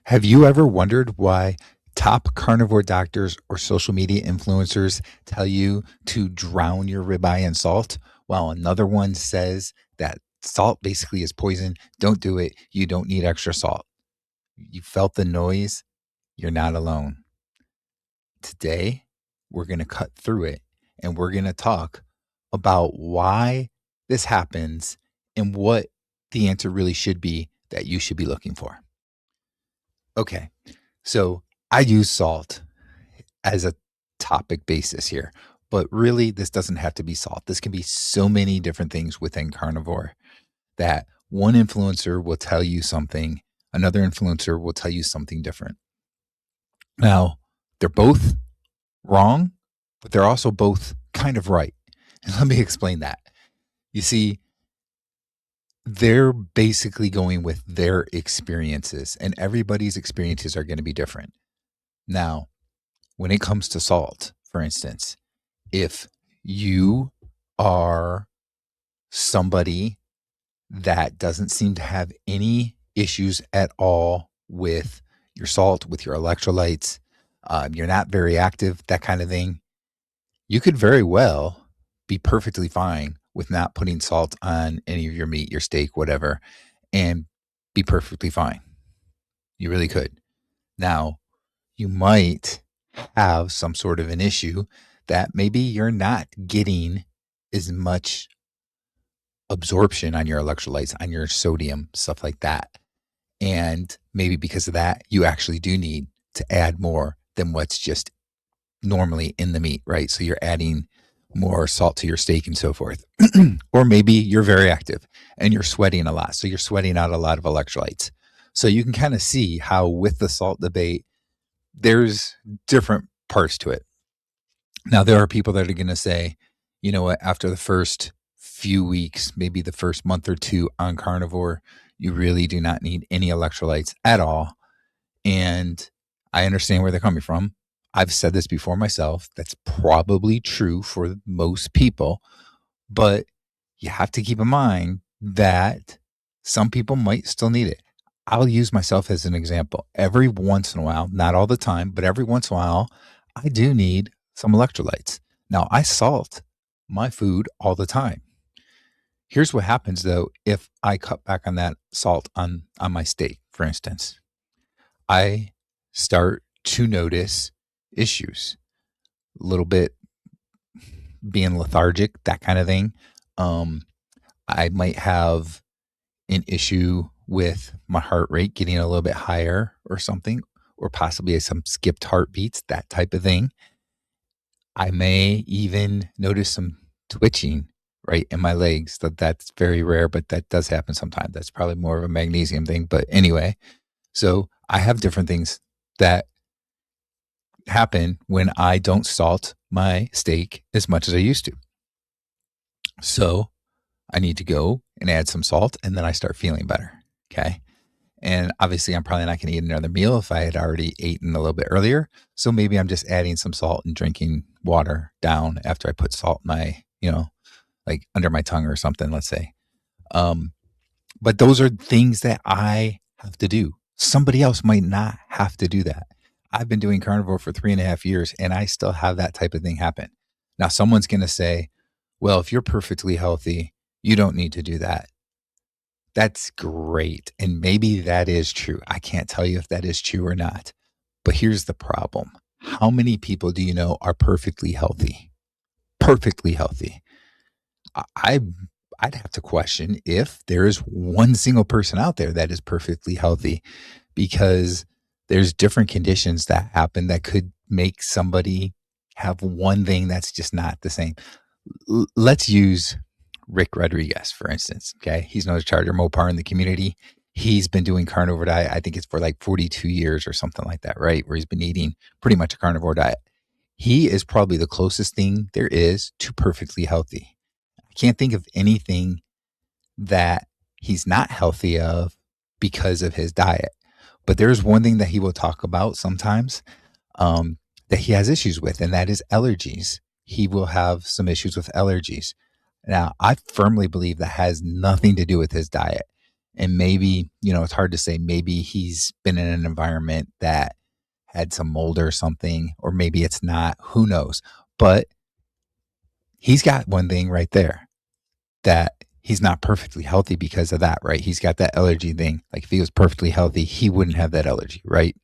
Have you ever wondered why top carnivore doctors or social media influencers tell you to drown your ribeye in salt, while another one says that salt basically is poison? Don't do it. You don't need extra salt. You felt the noise. You're not alone. Today, we're going to cut through it and we're going to talk about why this happens and what the answer really should be that you should be looking for. Okay, so I use salt as a topic basis here, but really, this doesn't have to be salt. This can be so many different things within carnivore that one influencer will tell you something, another influencer will tell you something different. Now, they're both wrong, but they're also both kind of right. And let me explain that. You see, they're basically going with their experiences, and everybody's experiences are going to be different. Now, when it comes to salt, for instance, if you are somebody that doesn't seem to have any issues at all with your salt, with your electrolytes, you're not very active, that kind of thing, you could very well be perfectly fine with not putting salt on any of your meat, your steak, whatever, and be perfectly fine. You really could. Now, you might have some sort of an issue that maybe you're not getting as much absorption on your electrolytes, on your sodium, stuff like that. And maybe because of that, you actually do need to add more than what's just normally in the meat, right? So you're adding more salt to your steak and so forth. Or maybe you're very active and you're sweating a lot. So you're sweating out a lot of electrolytes. So you can kind of see how with the salt debate, there's different parts to it. Now, there are people that are going to say, you know what, after the first few weeks, maybe the first month or two on carnivore, you really do not need any electrolytes at all. And I understand where they're coming from. I've said this before myself. That's probably true for most people, but you have to keep in mind that some people might still need it. I'll use myself as an example. Every once in a while, not all the time, but every once in a while, I do need some electrolytes. Now, I salt my food all the time. Here's what happens though if I cut back on that salt on my steak, for instance. I start to notice issues, a little bit being lethargic, that kind of thing. I might have an issue with my heart rate getting a little bit higher or something, or possibly some skipped heartbeats, that type of thing. I may even notice some twitching right in my legs. That's very rare, but that does happen sometimes. That's probably more of a magnesium thing. But anyway, so I have different things that happen when I don't salt my steak as much as I used to. So I need to go and add some salt, and then I start feeling better. Okay. And obviously, I'm probably not going to eat another meal if I had already eaten a little bit earlier. So maybe I'm just adding some salt and drinking water down after I put salt in my, like under my tongue or something, let's say. But those are things that I have to do. Somebody else might not have to do that. I've been doing carnivore for 3.5 years and I still have that type of thing happen. Now, someone's going to say, well, if you're perfectly healthy, you don't need to do that. That's great. And maybe that is true. I can't tell you if that is true or not. But here's the problem. How many people do you know are perfectly healthy? Perfectly healthy. I'd have to question if there is one single person out there that is perfectly healthy, because there's different conditions that happen that could make somebody have one thing that's just not the same. Let's use Rick Rodriguez, for instance. Okay. He's known as Charger Mopar in the community. He's been doing carnivore diet. I think it's for like 42 years or something like that, right? Where he's been eating pretty much a carnivore diet. He is probably the closest thing there is to perfectly healthy. I can't think of anything that he's not healthy of because of his diet. But there's one thing that he will talk about sometimes that he has issues with, and that is allergies. He will have some issues with allergies. Now, I firmly believe that has nothing to do with his diet. And maybe, it's hard to say, maybe he's been in an environment that had some mold or something, or maybe it's not, who knows? But he's got one thing right there, that he's not perfectly healthy because of that, right? He's got that allergy thing. Like if he was perfectly healthy, he wouldn't have that allergy, right?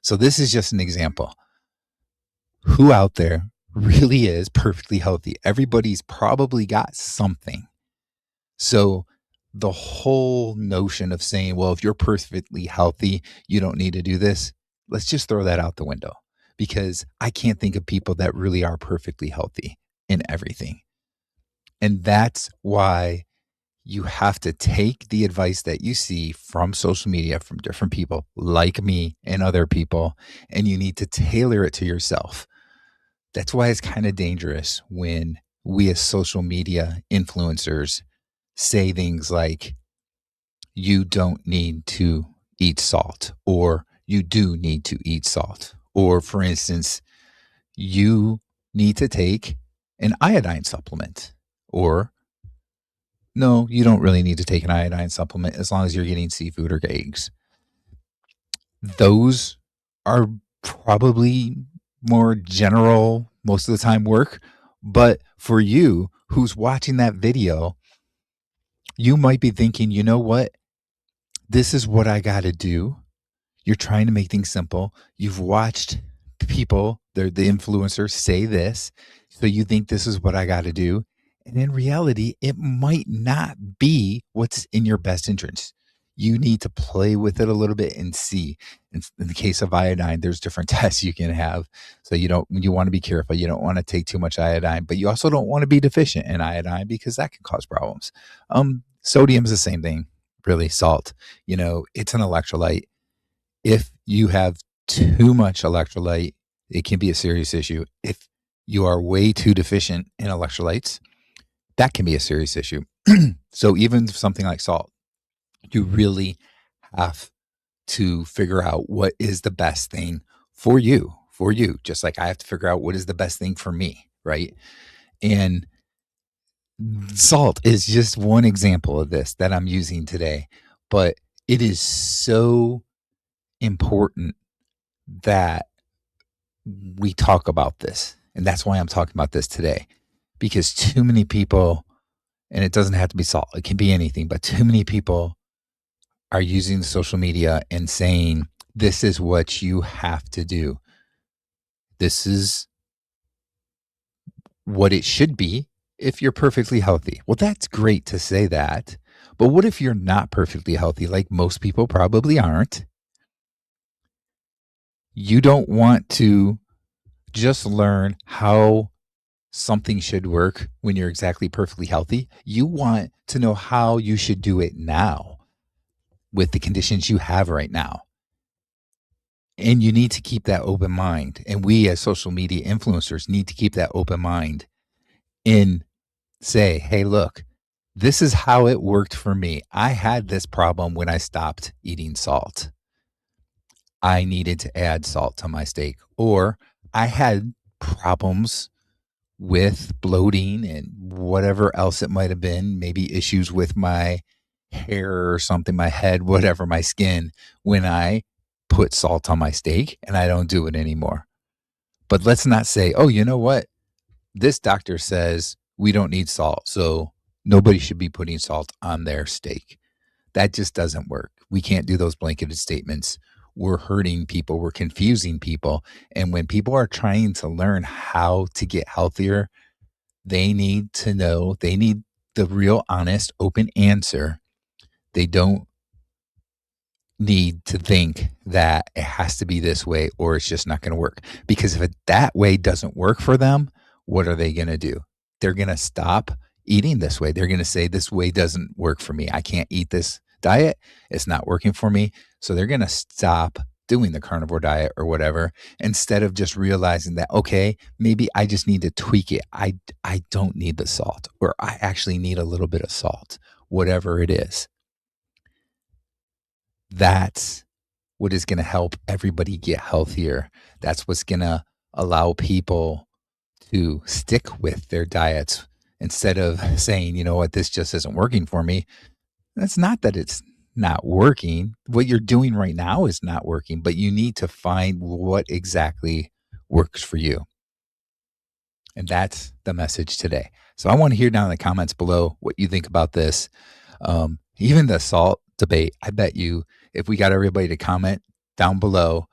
So this is just an example. Who out there really is perfectly healthy? Everybody's probably got something. So the whole notion of saying, well, if you're perfectly healthy, you don't need to do this, let's just throw that out the window, because I can't think of people that really are perfectly healthy in everything. And that's why you have to take the advice that you see from social media, from different people like me and other people, and you need to tailor it to yourself. That's why it's kind of dangerous when we as social media influencers say things like, you don't need to eat salt, or you do need to eat salt. Or, for instance, you need to take an iodine supplement, or no, you don't really need to take an iodine supplement as long as you're getting seafood or eggs. Those are probably more general, most of the time work. But for you who's watching that video, you might be thinking, you know what? This is what I got to do. You're trying to make things simple. You've watched people, the influencers, say this. So you think this is what I got to do. And in reality, it might not be what's in your best interest. You need to play with it a little bit and see. In the case of iodine, there's different tests you can have. So you want to be careful. You don't want to take too much iodine, but you also don't want to be deficient in iodine, because that can cause problems. Sodium is the same thing, really. Salt, it's an electrolyte. If you have too much electrolyte, it can be a serious issue. If you are way too deficient in electrolytes, that can be a serious issue. So even something like salt, you really have to figure out what is the best thing for you, just like I have to figure out what is the best thing for me, right? And salt is just one example of this that I'm using today, but it is so important that we talk about this. And that's why I'm talking about this today, because too many people, and it doesn't have to be salt, it can be anything, but too many people are using social media and saying, this is what you have to do. This is what it should be if you're perfectly healthy. Well, that's great to say that. But what if you're not perfectly healthy, like most people probably aren't? You don't want to just learn how something should work when you're exactly perfectly healthy. You want to know how you should do it now with the conditions you have right now. And you need to keep that open mind. And we as social media influencers need to keep that open mind and say, hey, look, this is how it worked for me. I had this problem when I stopped eating salt. I needed to add salt to my steak, or I had problems with bloating and whatever else it might have been, maybe issues with my hair or something, my head, whatever, my skin, when I put salt on my steak, and I don't do it anymore. But let's not say, oh, you know what? This doctor says we don't need salt, so nobody should be putting salt on their steak. That just doesn't work. We can't do those blanketed statements. We're hurting people. We're confusing people. And when people are trying to learn how to get healthier, they need to know, they need the real, honest, open answer. They don't need to think that it has to be this way or it's just not going to work. Because if that way doesn't work for them, what are they going to do? They're going to stop eating this way. They're going to say, this way doesn't work for me. I can't eat this diet. It's not working for me. So they're going to stop doing the carnivore diet or whatever, instead of just realizing that, okay, maybe I just need to tweak it. I don't need the salt, or I actually need a little bit of salt, whatever it is. That's what is going to help everybody get healthier. That's what's going to allow people to stick with their diets instead of saying, you know what, this just isn't working for me. That's not that it's not working. What you're doing right now is not working, but you need to find what exactly works for you. And that's the message today. So I want to hear down in the comments below what you think about this. Even the salt debate, I bet you if we got everybody to comment down below,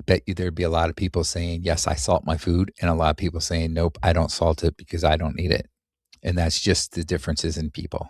I bet you there'd be a lot of people saying, yes, I salt my food. And a lot of people saying, nope, I don't salt it because I don't need it. And that's just the differences in people.